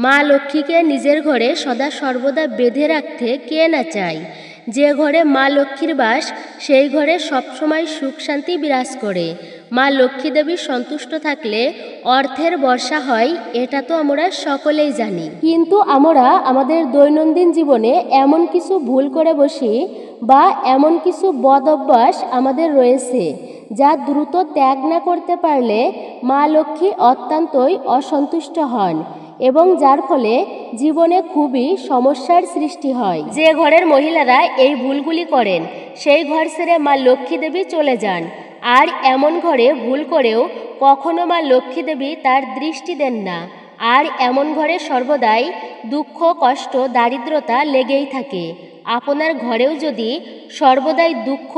মা লক্ষ্মীকে নিজের ঘরে সদা সর্বদা বেঁধে রাখতে কে না চায়। যে ঘরে মা লক্ষ্মীর বাস সেই ঘরে সবসময় সুখ শান্তি বিরাজ করে। মা লক্ষ্মী দেবী সন্তুষ্ট থাকলে অর্থের বর্ষা হয়, এটা তো আমরা সকলেই জানি। কিন্তু আমরা আমাদের দৈনন্দিন জীবনে এমন কিছু ভুল করে বসি বা এমন কিছু বদ অভ্যাস আমাদের রয়েছে যা দ্রুত ত্যাগ না করতে পারলে মা লক্ষ্মী অত্যন্তই অসন্তুষ্ট হন এবং যার ফলে জীবনে খুবই সমস্যার সৃষ্টি হয়। যে ঘরের মহিলারা এই ভুলগুলি করেন সেই ঘর ছেড়ে মা লক্ষ্মী দেবী চলে যান। আর এমন ঘরে ভুল করেও কখনো মা লক্ষ্মী দেবী তার দৃষ্টি দেন না। আর এমন ঘরে সর্বদাই দুঃখ, কষ্ট, দারিদ্রতা লেগেই থাকে। আপনার ঘরেও যদি সর্বদাই দুঃখ,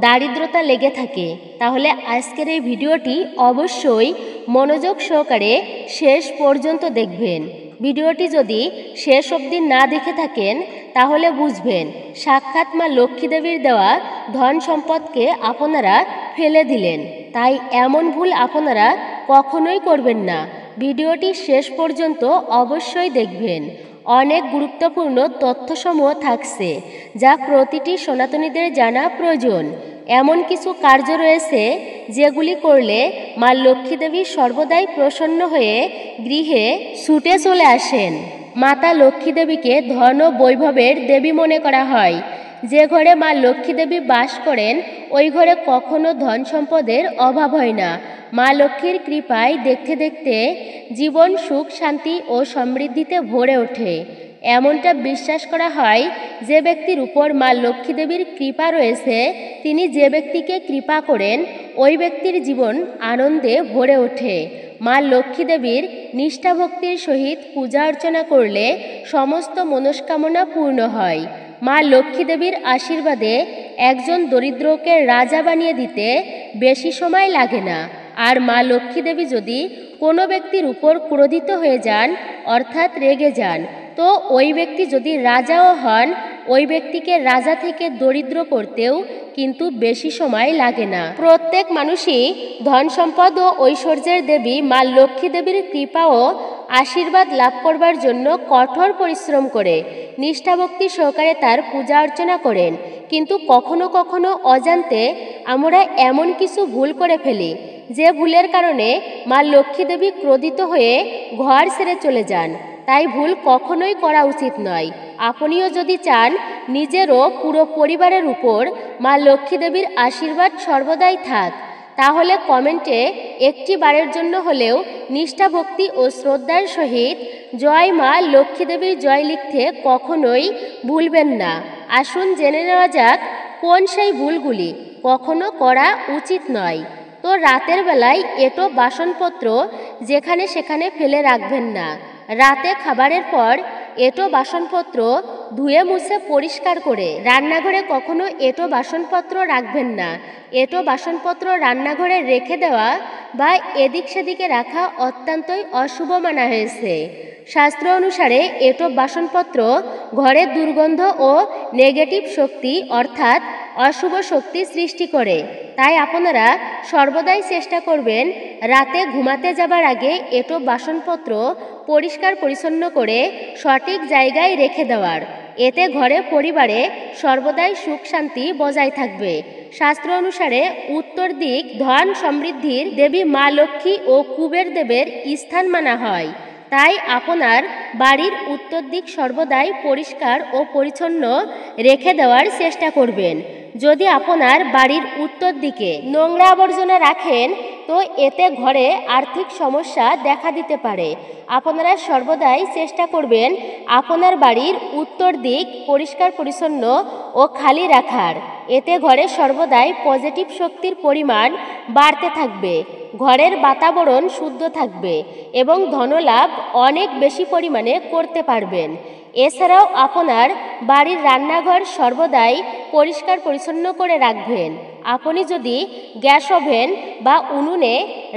দারিদ্রতা লেগে থাকে তাহলে আজকের এই ভিডিওটি অবশ্যই মনোযোগ সহকারে শেষ পর্যন্ত দেখবেন। ভিডিওটি যদি শেষ অবধি না দেখে থাকেন তাহলে বুঝবেন সাক্ষাৎ মা লক্ষ্মী দেবীর দেওয়া ধন সম্পদকে আপনারা ফেলে দিলেন। তাই এমন ভুল আপনারা কখনোই করবেন না। ভিডিওটি শেষ পর্যন্ত অবশ্যই দেখবেন। অনেক গুরুত্বপূর্ণ তথ্যসমূহ থাকছে যা প্রতিটি সনাতনীদের জানা প্রয়োজন। এমন কিছু কার্য রয়েছে যেগুলি করলে মা লক্ষ্মী দেবী সর্বদাই প্রসন্ন হয়ে গৃহে ছুটে চলে আসেন। মাতা লক্ষ্মী দেবীকে ধন ও বৈভবের দেবী মনে করা হয়। যে ঘরে মা লক্ষ্মী দেবী বাস করেন ওই ঘরে কখনো ধন সম্পদের অভাব হয় না। মা লক্ষ্মীর কৃপায় দেখতে দেখতে জীবন সুখ, শান্তি ও সমৃদ্ধিতে ভরে ওঠে। এমনটা বিশ্বাস করা হয় যে ব্যক্তির উপর মা লক্ষ্মী দেবীর কৃপা রয়েছে তিনি যে ব্যক্তিকে কৃপা করেন ওই ব্যক্তির জীবন আনন্দে ভরে ওঠে। মা লক্ষ্মী দেবীর নিষ্ঠা ভক্তির সহিত পূজা অর্চনা করলে সমস্ত মনস্কামনা পূর্ণ হয়। মা লক্ষ্মী দেবীর আশীর্বাদে একজন দরিদ্রকে রাজা বানিয়ে দিতে বেশি সময় লাগে না। আর মা লক্ষ্মী দেবী যদি কোনো ব্যক্তির উপর ক্রোধিত হয়ে যান অর্থাৎ রেগে যান তো ওই ব্যক্তি যদি রাজাও হন ওই ব্যক্তিকে রাজা থেকে দরিদ্র করতেও কিন্তু বেশি সময় লাগে না। প্রত্যেক মানুষই ধন সম্পদ ও ঐশ্বর্যের দেবী মা লক্ষ্মী দেবীর কৃপা ও আশীর্বাদ লাভ করবার জন্য কঠোর পরিশ্রম করে নিষ্ঠাভক্তি সহকারে তার পূজা অর্চনা করেন। কিন্তু কখনো কখনো অজান্তে আমরা এমন কিছু ভুল করে ফেলি যে ভুলের কারণে মা লক্ষ্মী দেবী ক্রোধিত হয়ে ঘর ছেড়ে চলে যান। তাই ভুল কখনোই করা উচিত নয়। আপনিও যদি চান নিজেরও পুরো পরিবারের উপর মা লক্ষ্মী দেবীর আশীর্বাদ সর্বদাই থাক তাহলে কমেন্টে একটি বারের জন্য হলেও নিষ্ঠা ভক্তি ও শ্রদ্ধার সহিত জয় মা লক্ষ্মী দেবীর জয় লিখতে কখনোই ভুলবেন না। আসুন জেনে নেওয়া যাক কোন সেই ভুলগুলি কখনো করা উচিত নয়। তো রাতের বেলায় এঁটো বাসনপত্র যেখানে সেখানে ফেলে রাখবেন না। রাতে খাবারের পর এঁটো বাসনপত্র ধুয়ে মুছে পরিষ্কার করে রান্নাঘরে কখনো এঁটো বাসনপত্র রাখবেন না। এঁটো বাসনপত্র রান্নাঘরে রেখে দেওয়া বা এদিক সেদিকে রাখা অত্যন্তই অশুভ মানা হয়েছে। শাস্ত্র অনুসারে এঁটো বাসনপত্র ঘরে দুর্গন্ধ ও নেগেটিভ শক্তি অর্থাৎ অশুভ শক্তি সৃষ্টি করে। তাই আপনারা সর্বদাই চেষ্টা করবেন রাতে ঘুমাতে যাবার আগে এঁটো বাসনপত্র পরিষ্কার পরিচ্ছন্ন করে সঠিক জায়গায় রেখে দেওয়ার। এতে ঘরে পরিবারে সর্বদাই সুখ শান্তি বজায় থাকবে। শাস্ত্র অনুসারে উত্তর দিক ধন সমৃদ্ধির দেবী মা লক্ষ্মী ও কুবের দেবের স্থান মানা হয়। তাই আপনার বাড়ির উত্তর দিক সর্বদাই পরিষ্কার ও পরিচ্ছন্ন রেখে দেওয়ার চেষ্টা করবেন। যদি আপনার বাড়ির উত্তর দিকে নোংরা আবর্জনা রাখেন তো এতে ঘরে আর্থিক সমস্যা দেখা দিতে পারে। আপনারা সর্বদাই চেষ্টা করবেন আপনার বাড়ির উত্তর দিক পরিষ্কার পরিচ্ছন্ন ও খালি রাখার। এতে ঘরে সর্বদাই পজিটিভ শক্তির পরিমাণ বাড়তে থাকবে, ঘরের বাতাবরণ শুদ্ধ থাকবে এবং ধনলাভ অনেক বেশি পরিমাণে করতে পারবেন। এছাড়াও আপনার বাড়ির রান্নাঘর সর্বদাই পরিষ্কার পরিচ্ছন্ন করে রাখবেন। আপনি যদি গ্যাস ওভেন বা উনুনে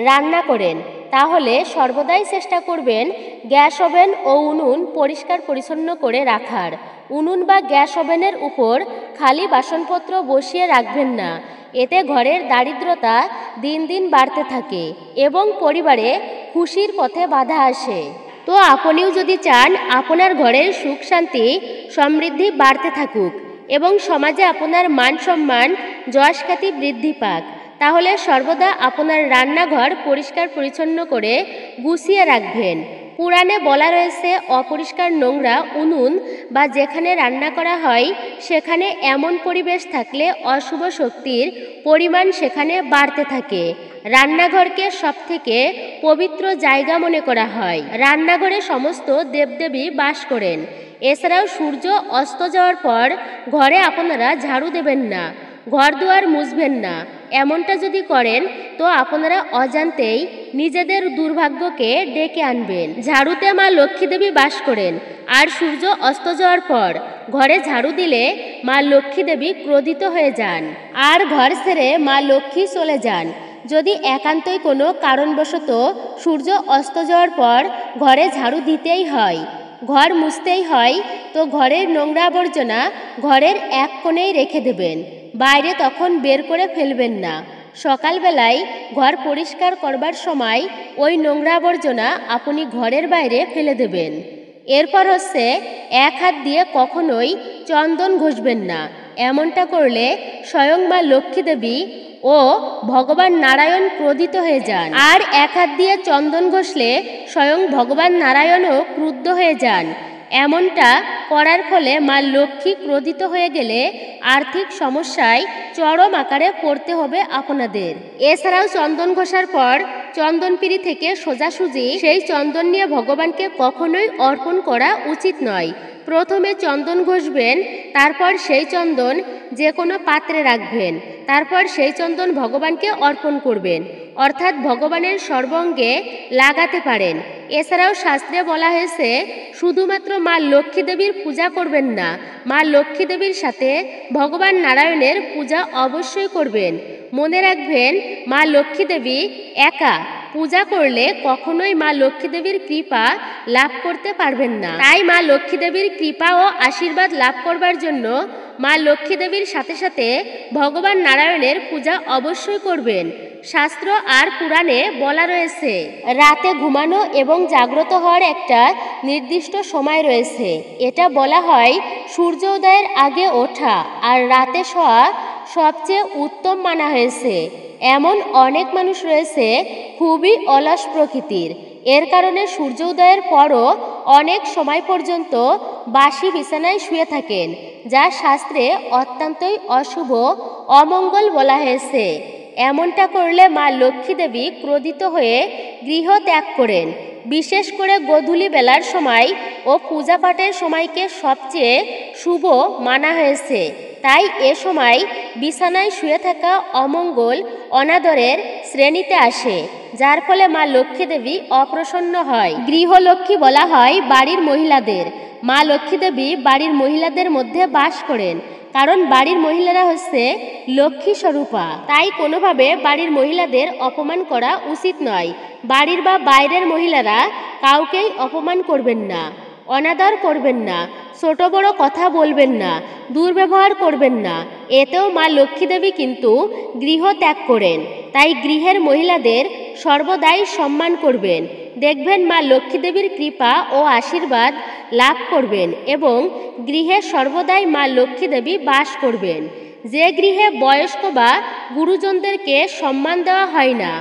রান্না করেন তাহলে সর্বদাই চেষ্টা করবেন গ্যাস ওভেন ও উনুন পরিষ্কার পরিচ্ছন্ন করে রাখার। উনুন বা গ্যাস ওভেনের উপর খালি বাসনপত্র বসিয়ে রাখবেন না। এতে ঘরের দারিদ্রতা দিন দিন বাড়তে থাকে এবং পরিবারে খুশির পথে বাধা আসে। তো আপনিও যদি চান আপনার ঘরের সুখ শান্তি সমৃদ্ধি বাড়তে থাকুক এবং সমাজে আপনার মান সম্মান যশ খ্যাতি বৃদ্ধি পাক, তাহলে সর্বদা আপনার রান্নাঘর পরিষ্কার পরিচ্ছন্ন করে গুছিয়ে রাখবেন। পুরাণে বলা রয়েছে, অপরিষ্কার নোংরা উনুন বা যেখানে রান্না করা হয় সেখানে এমন পরিবেশ থাকলে অশুভ শক্তির পরিমাণ সেখানে বাড়তে থাকে। রান্নাঘরকে সবথেকে পবিত্র জায়গা মনে করা হয়। রান্নাঘরে সমস্ত দেবদেবী বাস করেন। এছাড়াও সূর্য অস্ত যাওয়ার পর ঘরে আপনারা ঝাড়ু দেবেন না, ঘর দুয়ার মুছবেন না। এমনটা যদি করেন তো আপনারা অজান্তেই নিজেদের দুর্ভাগ্যকে ডেকে আনবেন। ঝাড়ুতে মা লক্ষ্মী দেবী বাস করেন, আর সূর্য অস্ত যাওয়ার পর ঘরে ঝাড়ু দিলে মা লক্ষ্মী দেবী ক্রোধিত হয়ে যান আর ঘর ছেড়ে মা লক্ষ্মী চলে যান। যদি একান্তই কোনো কারণবশত সূর্য অস্ত যাওয়ার পর ঘরে ঝাড়ু দিতেই হয়, ঘর মুছতেই হয়, তো ঘরের নোংরা আবর্জনা ঘরের এক কোণেই রেখে দেবেন, বাইরে তখন বের করে ফেলবেন না। সকালবেলায় ঘর পরিষ্কার করবার সময় ওই নোংরা আবর্জনা আপনি ঘরের বাইরে ফেলে দেবেন। এরপর হচ্ছে, এক হাত দিয়ে কখনোই চন্দন ঘষবেন না। এমনটা করলে স্বয়ং মা লক্ষ্মী দেবী ও ভগবান নারায়ণ ক্রোধিত হয়ে যান, আর এক হাত দিয়ে চন্দন ঘষলে স্বয়ং ভগবান নারায়ণও ক্রুদ্ধ হয়ে যান। এমনটা করার ফলে মা লক্ষ্মী ক্রোধিত হয়ে গেলে আর্থিক সমস্যায় চরম আকারে পড়তে হবে আপনাদের। এছাড়াও চন্দন ঘষার পর চন্দনপিড়ি থেকে সোজাসুজি সেই চন্দন নিয়ে ভগবানকে কখনোই অর্পণ করা উচিত নয়। প্রথমে চন্দন ঘষবেন, তারপর সেই চন্দন যে কোনো পাত্রে রাখবেন, তারপর সেই চন্দন ভগবানকে অর্পণ করবেন, অর্থাৎ ভগবানের সর্বাঙ্গে লাগাতে পারেন। এছাড়াও শাস্ত্রে বলা হয়েছে, শুধুমাত্র মা লক্ষ্মী দেবীর পূজা করবেন না, মা লক্ষ্মী দেবীর সাথে ভগবান নারায়ণের পূজা অবশ্যই করবেন। মনে রাখবেন, মা লক্ষ্মী দেবী একা পূজা করলে কখনোই মা লক্ষ্মী দেবীর কৃপা লাভ করতে পারবেন না। তাই মা লক্ষ্মী দেবীর কৃপা ও আশীর্বাদ লাভ করবার জন্য মা লক্ষ্মী দেবীর সাথে সাথে ভগবান নারায়ণের পূজা অবশ্যই করবেন। শাস্ত্র আর পুরাণে বলা রয়েছে, রাতে ঘুমানো এবং জাগ্রত হওয়ার একটা নির্দিষ্ট সময় রয়েছে। এটা বলা হয় সূর্য উদয়ের আগে ওঠা আর রাতে শোয়া সবচেয়ে উত্তম মানা হয়েছে। এমন অনেক মানুষ রয়েছে খুবই অলস প্রকৃতির, এর কারণে সূর্য উদয়ের পরও অনেক সময় পর্যন্ত বাসি বিছানায় শুয়ে থাকেন, যা শাস্ত্রে অত্যন্তই অশুভ অমঙ্গল বলা হয়েছে। এমনটা করলে মা লক্ষ্মী দেবী ক্রোধিত হয়ে গৃহ ত্যাগ করেন। বিশেষ করে গোধূলি বেলার সময় ও পূজা পাঠের সময়কে সবচেয়ে শুভ মানা হয়েছে। তাই এ সময় বিছানায় শুয়ে থাকা অমঙ্গল অনাদরের শ্রেণীতে আসে, যার ফলে মা লক্ষ্মী দেবী অপ্রসন্ন হয়। গৃহলক্ষ্মী বলা হয় বাড়ির মহিলাদের। মা লক্ষ্মী দেবী বাড়ির মহিলাদের মধ্যে বাস করেন, কারণ বাড়ির মহিলারা হচ্ছে লক্ষ্মী স্বরূপা। তাই কোনোভাবে বাড়ির মহিলাদের অপমান করা উচিত নয়। বাড়ির বা বাইরের মহিলারা কাউকেই অপমান করবেন না, অনাদর করবেন না, ছোট বড় কথা বলবেন না, দুর্ব্যবহার করবেন না। এতেও মা লক্ষ্মী দেবী কিন্তু গৃহ ত্যাগ করেন। তাই গৃহের মহিলাদের সর্বদাই সম্মান করবেন। দেখবেন মা লক্ষ্মী দেবীর কৃপা ও আশীর্বাদ লাভ করবেন এবং গৃহে সর্বদাই মা লক্ষ্মী দেবী বাস করবেন। যে গৃহে বয়স্ক বা গুরুজনদেরকে সম্মান দেওয়া হয় না,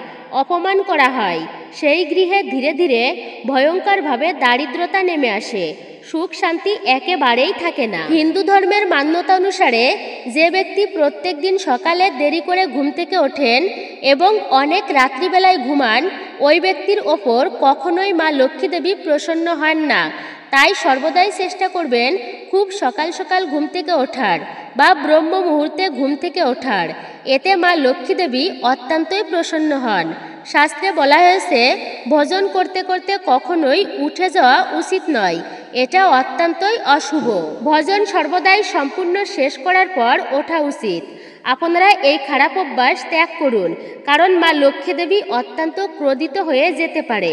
অপমান করা হয়, সেই গৃহে ধীরে ধীরে ভয়ঙ্করভাবে দারিদ্রতা নেমে আসে, সুখ শান্তি একেবারেই থাকে না। হিন্দু ধর্মের মান্যতা অনুসারে যে ব্যক্তি প্রত্যেক দিন সকালে দেরি করে ঘুম থেকে ওঠেন এবং অনেক রাত্রিবেলায় ঘুমান, ওই ব্যক্তির ওপর কখনোই মা লক্ষ্মী দেবী প্রসন্ন হন না। তাই সর্বদাই চেষ্টা করবেন খুব সকাল সকাল ঘুম থেকে ওঠার বা ব্রহ্ম মুহূর্তে ঘুম থেকে ওঠার। এতে মা লক্ষ্মী দেবী অত্যন্তই প্রসন্ন হন। শাস্ত্রে বলা হয়েছে, ভজন করতে করতে কখনোই উঠে যাওয়া উচিত নয়, এটা অত্যন্তই অশুভ। ভজন সর্বদাই সম্পূর্ণ শেষ করার পর ওঠা উচিত। আপনারা এই খারাপ অভ্যাস ত্যাগ করুন, কারণ মা লক্ষ্মী দেবী অত্যন্ত ক্রোধিত হয়ে যেতে পারে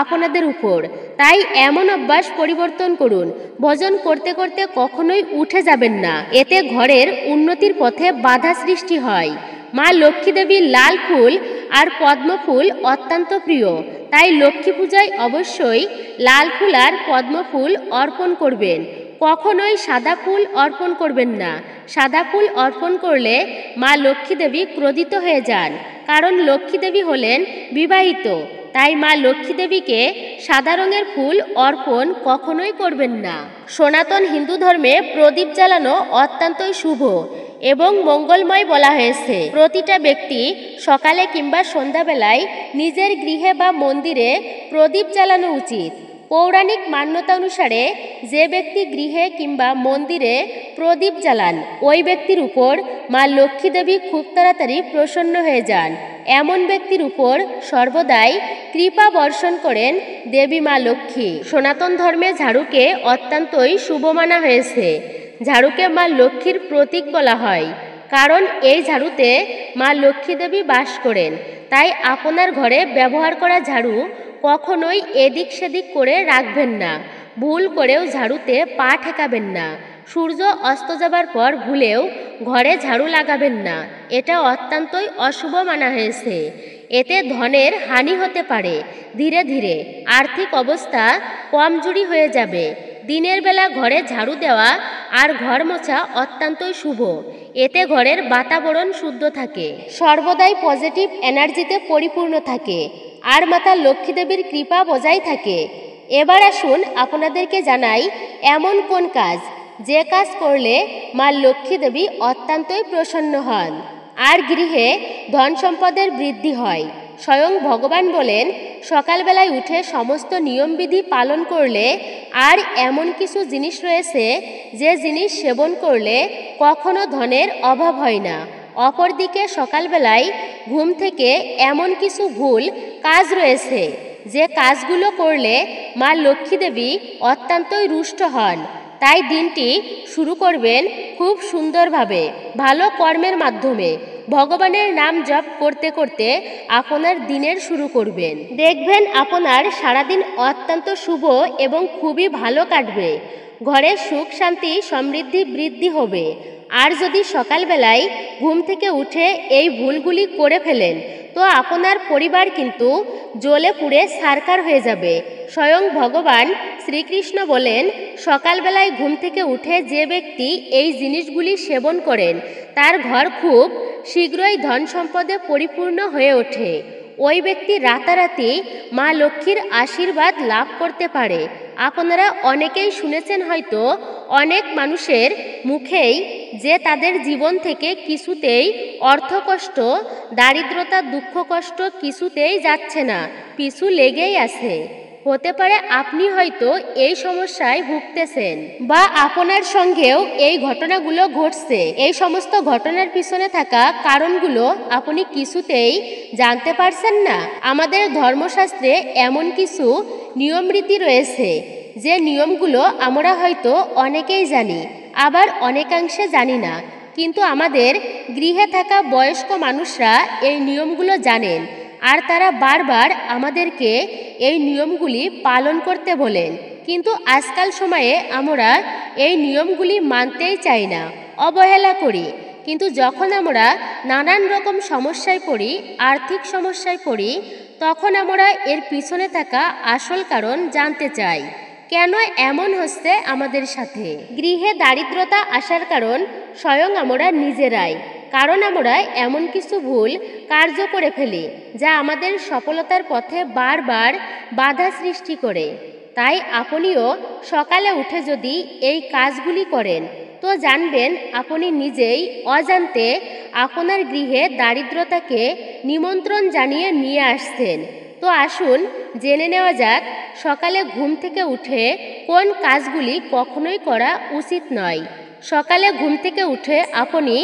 আপনাদের উপর। তাই এমন অভ্যাস পরিবর্তন করুন। ভজন করতে করতে কখনোই উঠে যাবেন না, এতে ঘরের উন্নতির পথে বাধা সৃষ্টি হয়। মা লক্ষ্মী দেবীর লাল ফুল আর পদ্ম ফুল অত্যন্ত প্রিয়, তাই লক্ষ্মী পূজায় অবশ্যই লাল ফুল আর পদ্ম ফুল অর্পণ করবেন। কখনোই সাদা ফুল অর্পণ করবেন না। সাদা ফুল অর্পণ করলে মা লক্ষ্মী দেবী ক্রোধিত হয়ে যান, কারণ লক্ষ্মী দেবী হলেন বিবাহিত। তাই মা লক্ষ্মী দেবীকে সাদা রঙের ফুল অর্পণ কখনোই করবেন না। সনাতন হিন্দু ধর্মে প্রদীপ জ্বালানো অত্যন্তই শুভ এবং মঙ্গলময় বলা হয়েছে। প্রতিটা ব্যক্তি সকালে কিংবা সন্ধ্যাবেলায় নিজের গৃহে বা মন্দিরে প্রদীপ জ্বালানো উচিত। পৌরাণিক মান্যতা অনুসারে যে ব্যক্তি গৃহে কিংবা মন্দিরে প্রদীপ জ্বালান ওই ব্যক্তির উপর মা লক্ষ্মী দেবী খুব তাড়াতাড়ি প্রসন্ন হয়ে যান। এমন ব্যক্তির উপর সর্বদাই কৃপা বর্ষণ করেন দেবী মা লক্ষ্মী। সনাতন ধর্মে ঝাড়ুকে অত্যন্তই শুভ মানা হয়েছে। ঝাড়ুকে মা লক্ষ্মীর প্রতীক বলা হয়, কারণ এই ঝাড়ুতে মা লক্ষ্মী দেবী বাস করেন। তাই আপনার ঘরে ব্যবহার করা ঝাড়ু কখনোই এদিক সেদিক করে রাখবেন না। ভুল করেও ঝাড়ুতে পা ঠেকাবেন না। সূর্য অস্ত যাবার পর ভুলেও ঘরে ঝাড়ু লাগাবেন না। এটা অত্যন্তই অশুভ মানা হয়েছে। এতে ধনের হানি হতে পারে। ধীরে ধীরে আর্থিক অবস্থা কমজোরি হয়ে যাবে। দিনের বেলা ঘরে ঝাড়ু দেওয়া আর ঘর মোছা অত্যন্তই শুভ। এতে ঘরের বাতাবরণ শুদ্ধ থাকে, সর্বদাই পজিটিভ এনার্জিতে পরিপূর্ণ থাকে আর মাতা লক্ষ্মী দেবীর কৃপা বজায় থাকে। এবার আসুন আপনাদেরকে জানাই এমন কোন কাজ, যে কাজ করলে মা লক্ষ্মী দেবী অত্যন্তই প্রসন্ন হন আর গৃহে ধন সম্পদের বৃদ্ধি হয়। স্বয়ং ভগবান বলেন, সকালবেলায় উঠে সমস্ত নিয়মবিধি পালন করলে আর এমন কিছু জিনিস রয়েছে যে জিনিস সেবন করলে কখনো ধনের অভাব হয় না। অপরদিকে সকালবেলায় ঘুম থেকে এমন কিছু ভুল কাজ রয়েছে যে কাজগুলো করলে মা লক্ষ্মী দেবী অত্যন্তই রুষ্ট হন। তাই দিনটি শুরু করবেন খুব সুন্দরভাবে, ভালো কর্মের মাধ্যমে। ভগবানের নাম জপ করতে করতে আপনার দিনের শুরু করবেন। দেখবেন আপনার সারাদিন অত্যন্ত শুভ এবং খুবই ভালো কাটবে। ঘরে সুখ শান্তি সমৃদ্ধি বৃদ্ধি হবে। আর যদি সকালবেলায় ঘুম থেকে উঠে এই ভুলগুলি করে ফেলেন তো আপনার পরিবার কিন্তু জ্বলে পুড়ে ছারখার হয়ে যাবে। স্বয়ং ভগবান শ্রীকৃষ্ণ বলেন, সকালবেলায় ঘুম থেকে উঠে যে ব্যক্তি এই জিনিসগুলি সেবন করেন তার ঘর খুব শীঘ্রই ধন সম্পদে পরিপূর্ণ হয়ে ওঠে। ওই ব্যক্তি রাতারাতি মা লক্ষ্মীর আশীর্বাদ লাভ করতে পারে। আপনারা অনেকেই শুনেছেন হয়তো অনেক মানুষের মুখেই যে তাদের জীবন থেকে কিছুতেই অর্থকষ্ট, দারিদ্রতা, দুঃখ কষ্ট কিছুতেই যাচ্ছে না, পিছু লেগেই আছে। হতে পারে আপনি হয়তো এই সমস্যায় ভুগতেছেন বা আপনার সঙ্গেও এই ঘটনাগুলো ঘটছে। এই সমস্ত ঘটনার পিছনে থাকা কারণগুলো আপনি কিছুতেই জানতে পারছেন না। আমাদের ধর্মশাস্ত্রে এমন কিছু নিয়মরীতি রয়েছে যে নিয়মগুলো আমরা হয়তো অনেকেই জানি, আবার অনেকাংশে জানি না। কিন্তু আমাদের গৃহে থাকা বয়স্ক মানুষরা এই নিয়মগুলো জানেন আর তারা বারবার আমাদেরকে এই নিয়মগুলি পালন করতে বলেন। কিন্তু আজকাল সময়ে আমরা এই নিয়মগুলি মানতেই চাই না, অবহেলা করি। কিন্তু যখন আমরা নানান রকম সমস্যায় পড়ি, আর্থিক সমস্যায় পড়ি, তখন আমরা এর পিছনে থাকা আসল কারণ জানতে চাই। কেন এমন হচ্ছে আমাদের সাথে? গৃহে দারিদ্রতা আসার কারণ স্বয়ং আমরা নিজেরাই। কারণ আমরা এমন কিছু ভুল কার্য করে ফেলি যা আমাদের সফলতার পথে বারবার বাধা সৃষ্টি করে। তাই আপনিও সকালে উঠে যদি এই কাজগুলি করেন তো জানবেন আপনি নিজেই অজান্তে আপনার গৃহে দারিদ্রতাকে নিমন্ত্রণ জানিয়ে নিয়ে আসছেন। তো আসুন জেনে নেওয়া যাক সকালে ঘুম থেকে উঠে কোন কাজগুলি কখনোই করা উচিত নয়। সকালে ঘুম থেকে উঠে আপনি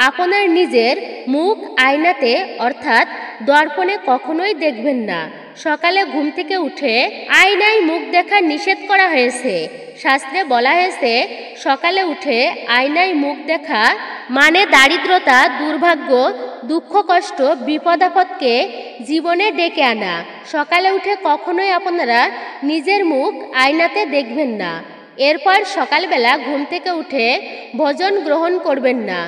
আপনার নিজের মুখ আয়নাতে অর্থাৎ দর্পণে কখনোই দেখবেন না। সকালে ঘুম থেকে উঠে আয়নায় মুখ দেখা নিষেধ করা হয়েছে। শাস্ত্রে বলা হয়েছে সকালে উঠে আয়নায় মুখ দেখা মানে দারিদ্রতা, দুর্ভাগ্য, দুঃখ কষ্ট, বিপদ আপদকে জীবনে ডেকে আনা। সকালে উঠে কখনোই আপনারা নিজের মুখ আয়নাতে দেখবেন না। এরপর সকালবেলা ঘুম থেকে উঠে ভোজন গ্রহণ করবেন না।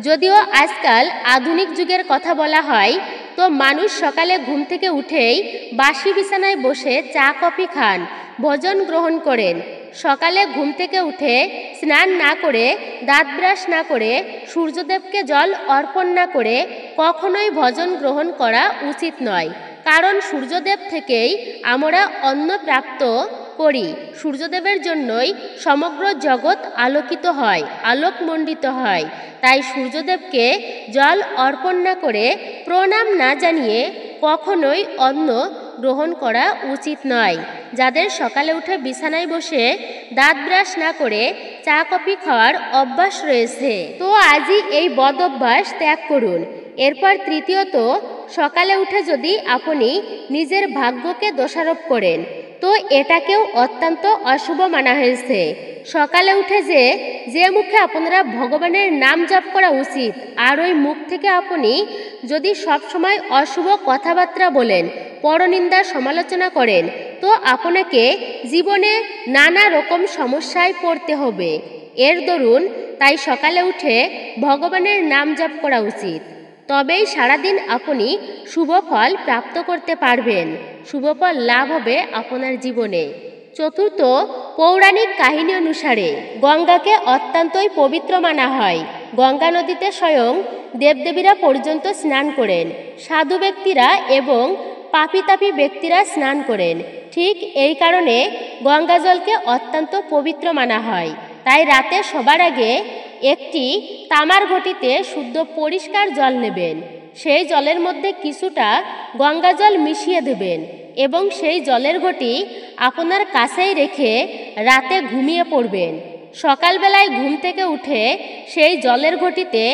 যদিও আজকাল আধুনিক যুগের কথা বলা হয়, তো মানুষ সকালে ঘুম থেকে উঠেই বাসি বিছানায় বসে চা কফি খান, ভোজন গ্রহণ করেন। সকালে ঘুম থেকে উঠে স্নান না করে, দাঁত ব্রাশ না করে, সূর্যদেবকে জল অর্পণ না করে কখনোই ভোজন গ্রহণ করা উচিত নয়। কারণ সূর্যদেব থেকেই আমরা অন্ন প্রাপ্ত করি। সূর্যদেবের জন্যই সমগ্র জগৎ আলোকিত হয়, আলোকমণ্ডিত হয়। তাই সূর্যদেবকে জল অর্পণ না করে, প্রণাম না জানিয়ে কখনোই অন্ন গ্রহণ করা উচিত নয়। যাদের সকালে উঠে বিছানায় বসে দাঁত ব্রাশ না করে চা কফি খাওয়ার অভ্যাস রয়েছে, তো আজই এই বদ অভ্যাস ত্যাগ করুন। এরপর তৃতীয়ত, সকালে উঠে যদি আপনি নিজের ভাগ্যকে দোষারোপ করেন, তো এটাকেও অত্যন্ত অশুভ মানা হয়েছে। সকালে উঠে যে মুখে আপনারা ভগবানের নাম জপ করা উচিত, আর ওই মুখ থেকে আপনি যদি সবসময় অশুভ কথাবার্তা বলেন, পরনিন্দা সমালোচনা করেন, তো আপনাকে জীবনে নানা রকম সমস্যায় পড়তে হবে। এর দরুন তাই সকালে উঠে ভগবানের নাম জপ করা উচিত। তবেই সারাদিন আপনি শুভ ফল প্রাপ্ত করতে পারবেন, শুভ ফল লাভ হবে আপনার জীবনে। চতুর্থ, পৌরাণিক কাহিনী অনুসারে গঙ্গাকে অত্যন্তই পবিত্র মানা হয়। গঙ্গা নদীতে স্বয়ং দেবদেবীরা পর্যন্ত স্নান করেন, সাধু ব্যক্তিরা এবং পাপী ব্যক্তিরা স্নান করেন। ঠিক এই কারণে গঙ্গা জলকে অত্যন্ত পবিত্র মানা হয়। তাই রাতে সবার আগে একটি তামার ঘটিতে শুদ্ধ পরিষ্কার জল নেবেন। সেই জলের মধ্যে কিছুটা গঙ্গা জল মিশিয়ে দেবেন এবং সেই জলের ঘটি আপনার কাছেই রেখে রাতে ঘুমিয়ে পড়বেন। সকালবেলায় ঘুম থেকে উঠে সেই জলের ঘটিতে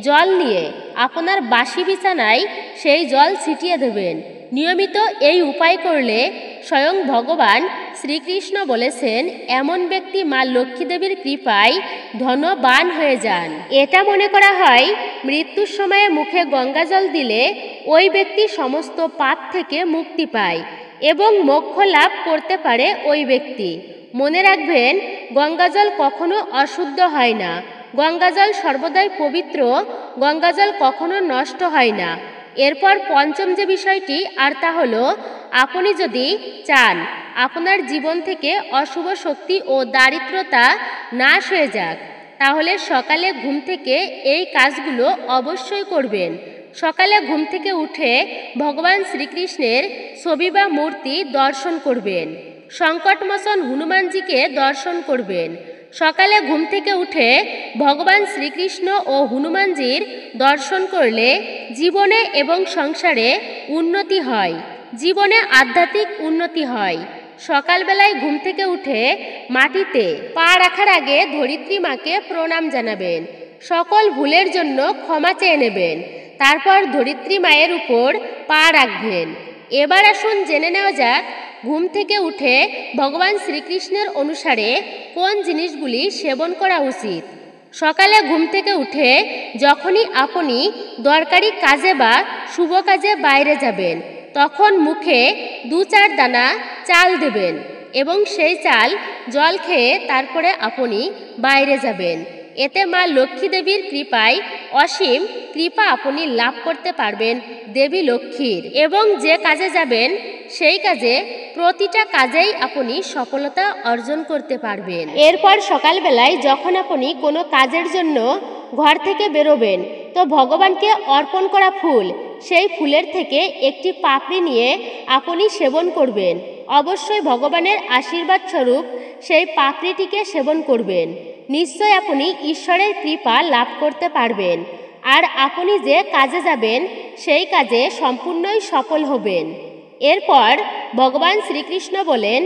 জল নিয়ে আপনার বাসি বিছানায় সেই জল ছিটিয়ে দেবেন। নিয়মিত এই উপায় করলে স্বয়ং ভগবান শ্রীকৃষ্ণ বলেছেন, এমন ব্যক্তি মা লক্ষ্মী দেবীর কৃপায় ধনবান হয়ে যান। এটা মনে করা হয় মৃত্যুর সময়ে মুখে গঙ্গা জল দিলে ওই ব্যক্তি সমস্ত পাপ থেকে মুক্তি পায় এবং মোক্ষ লাভ করতে পারে ওই ব্যক্তি। মনে রাখবেন, গঙ্গাজল কখনো অশুদ্ধ হয় না। গঙ্গাজল সর্বদাই পবিত্র, গঙ্গাজল কখনো নষ্ট হয় না। এরপর পঞ্চম যে বিষয়টি, আর তা হলো, আপনি যদি চান আপনার জীবন থেকে অশুভ শক্তি ও দারিদ্রতা নাশ হয়ে যাক, তাহলে সকালে ঘুম থেকে এই কাজগুলো অবশ্যই করবেন। সকালে ঘুম থেকে উঠে ভগবান শ্রীকৃষ্ণের ছবি বা মূর্তি দর্শন করবেন। সংকটমোচন হনুমানজিকে দর্শন করবেন। সকালে ঘুম থেকে উঠে ভগবান শ্রীকৃষ্ণ ও হনুমানজির দর্শন করলে জীবনে এবং সংসারে উন্নতি হয়, জীবনে আধ্যাত্মিক উন্নতি হয়। সকালবেলায় ঘুম থেকে উঠে মাটিতে পা রাখার আগে ধরিত্রী মাকে প্রণাম জানাবেন। সকল ভুলের জন্য ক্ষমা চেয়ে নেবেন। তারপর ধরিত্রী মায়ের উপর পা রাখবেন। এবার আসুন জেনে নেওয়া যাক, ঘুম থেকে উঠে ভগবান শ্রীকৃষ্ণের অনুসারে কোন জিনিসগুলি সেবন করা উচিত। সকালে ঘুম থেকে উঠে যখনই আপনি দরকারি কাজে বা শুভ কাজে বাইরে যাবেন, তখন মুখে 2-4 দানা চাল দেবেন এবং সেই চাল জল খেয়ে তারপরে আপনি বাইরে যাবেন। এতে মা লক্ষ্মী দেবীর কৃপায় অসীম কৃপা আপনি লাভ করতে পারবেন দেবী লক্ষ্মীর, এবং যে কাজে যাবেন সেই কাজে প্রতিটা কাজেই আপনি সফলতা অর্জন করতে পারবেন। এরপর সকালবেলায় যখন আপনি কোনো কাজের জন্য ঘর থেকে বেরোবেন, তো ভগবানকে অর্পণ করা ফুল, সেই ফুলের থেকে একটি পাপড়ি নিয়ে আপনি সেবন করবেন। অবশ্যই ভগবানের আশীর্বাদ স্বরূপ সেই পাপড়িটিকে সেবন করবেন। নিশ্চয় আপনি ঈশ্বরের কৃপা লাভ করতে পারবেন, আর আপনি যে কাজে যাবেন সেই কাজে সম্পূর্ণই সফল হবেন। এরপর ভগবান শ্রীকৃষ্ণ বলেন,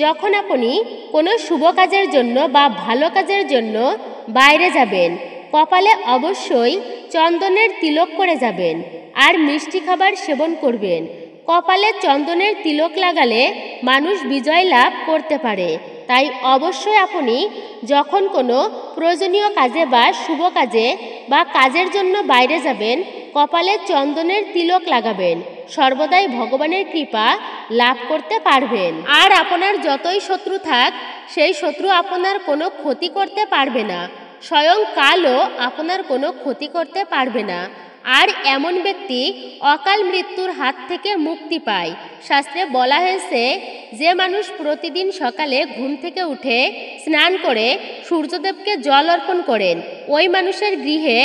যখন আপনি কোনো শুভ কাজের জন্য বা ভালো কাজের জন্য বাইরে যাবেন, কপালে অবশ্যই চন্দনের তিলক করে যাবেন আর মিষ্টি খাবার সেবন করবেন। কপালে চন্দনের তিলক লাগালে মানুষ বিজয় লাভ করতে পারে। তাই অবশ্যই আপনি যখন কোনো প্রয়োজনীয় কাজে বা শুভ কাজে বা কাজের জন্য বাইরে যাবেন, কপালে চন্দনের তিলক লাগাবেন। সর্বদাই ভগবানের কৃপা লাভ করতে পারবেন। আর আপনার যতই শত্রু থাক, সেই শত্রু আপনার কোনো ক্ষতি করতে পারবে না। স্বয়ং কালও আপনার কোনো ক্ষতি করতে পারবে না। আর এমন ব্যক্তি অকাল মৃত্যুর হাত থেকে মুক্তি পায়। শাস্ত্রে বলা হয়েছে, যে মানুষ প্রতিদিন সকালে ঘুম থেকে উঠে স্নান করে সূর্যদেবকে জল অর্পণ করেন, ওই মানুষের গৃহে,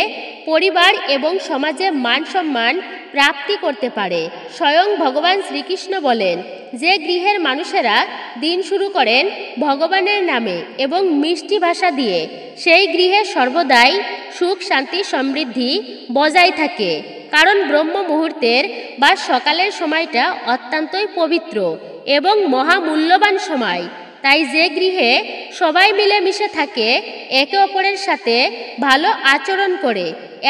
পরিবার এবং সমাজে মান সম্মান প্রাপ্তি করতে পারে। স্বয়ং ভগবান শ্রীকৃষ্ণ বলেন, যে গৃহের মানুষেরা দিন শুরু করেন ভগবানের নামে এবং মিষ্টি ভাষা দিয়ে, সেই গৃহে সর্বদাই সুখ শান্তি সমৃদ্ধি বজায় থাকে। কারণ ব্রহ্ম মুহূর্তের বা সকালের সময়টা অত্যন্তই পবিত্র এবং মহামূল্যবান সময়। তাই যে গৃহে সবাই মিলেমিশে থাকে, একে অপরের সাথে ভালো আচরণ করে,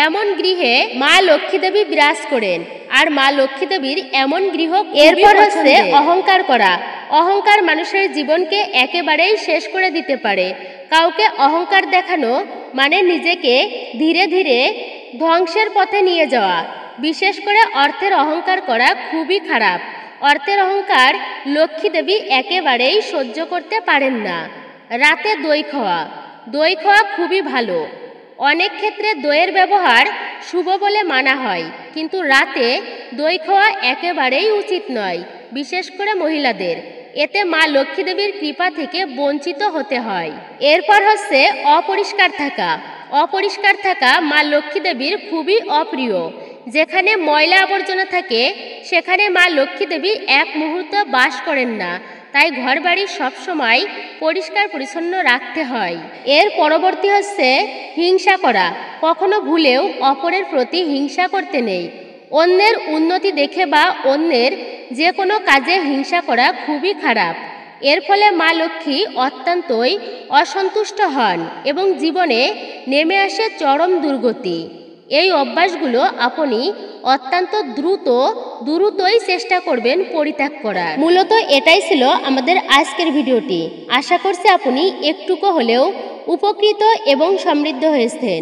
এমন গৃহে মা লক্ষ্মী দেবী বিরাজ করেন। আর মা লক্ষ্মী দেবীর এমন গৃহ। এরপর হচ্ছে অহংকার করা। অহংকার মানুষের জীবনকে একেবারেই শেষ করে দিতে পারে। কাউকে অহংকার দেখানো মানে নিজেকে ধীরে ধীরে ধ্বংসের পথে নিয়ে যাওয়া। বিশেষ করে অর্থের অহংকার করা খুবই খারাপ। অর্থের অহংকার লক্ষ্মী দেবী একেবারেই সহ্য করতে পারেন না। রাতে দই খাওয়া। দই খাওয়া খুবই ভালো। অনেক ক্ষেত্রে দইয়ের ব্যবহার শুভ বলে মানা হয়, কিন্তু রাতে দই খাওয়া একেবারেই উচিত নয়, বিশেষ করে মহিলাদের। এতে মা লক্ষ্মী দেবীর কৃপা থেকে বঞ্চিত হতে হয়। এরপর হচ্ছে অপরিষ্কার থাকা। অপরিষ্কার থাকা মা লক্ষ্মী দেবীর খুবই অপ্রিয়। যেখানে ময়লা আবর্জনা থাকে সেখানে মা লক্ষ্মী দেবী এক মুহূর্ত বাস করেন না। তাই ঘরবাড়ি সবসময় পরিষ্কার পরিচ্ছন্ন রাখতে হয়। এর পরবর্তী হচ্ছে হিংসা করা। কখনো ভুলেও অপরের প্রতি হিংসা করতে নেই। অন্যের উন্নতি দেখে বা অন্যের যে কোনো কাজে হিংসা করা খুবই খারাপ। এর ফলে মা লক্ষ্মী অত্যন্তই অসন্তুষ্ট হন এবং জীবনে নেমে আসে চরম দুর্গতি। এই অভ্যাসগুলো আপনি অত্যন্ত দ্রুতই চেষ্টা করবেন পরিত্যাগ করার। মূলত এটাই ছিল আমাদের আজকের ভিডিওটি। আশা করছি আপনি একটুকু হলেও উপকৃত এবং সমৃদ্ধ হয়েছেন।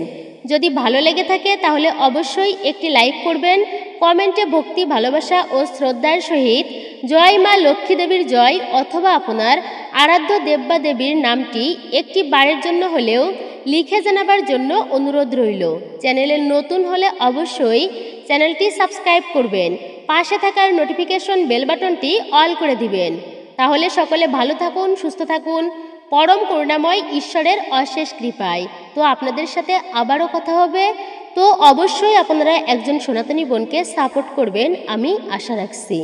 যদি ভালো লেগে থাকে তাহলে অবশ্যই একটি লাইক করবেন। কমেন্টে ভক্তি, ভালোবাসা ও শ্রদ্ধার সহিত জয় মা লক্ষ্মী দেবীর জয় অথবা আপনার আরাধ্য দেব বা দেবীর নামটি একটি বারের জন্য হলেও লিখে জানাবার জন্য অনুরোধ রইল। চ্যানেলে নতুন হলে অবশ্যই চ্যানেলটি সাবস্ক্রাইব করবেন। পাশে থাকার নোটিফিকেশন বেল বাটনটি অল করে দিবেন। তাহলে সকলে ভালো থাকুন, সুস্থ থাকুন, পরম করুণাময় ঈশ্বরের অশেষ কৃপায়। তো আপনাদের সাথে আবারও কথা হবে। তো অবশ্যই আপনারা একজন সনাতনী বোনকে সাপোর্ট করবেন, আমি আশা রাখছি।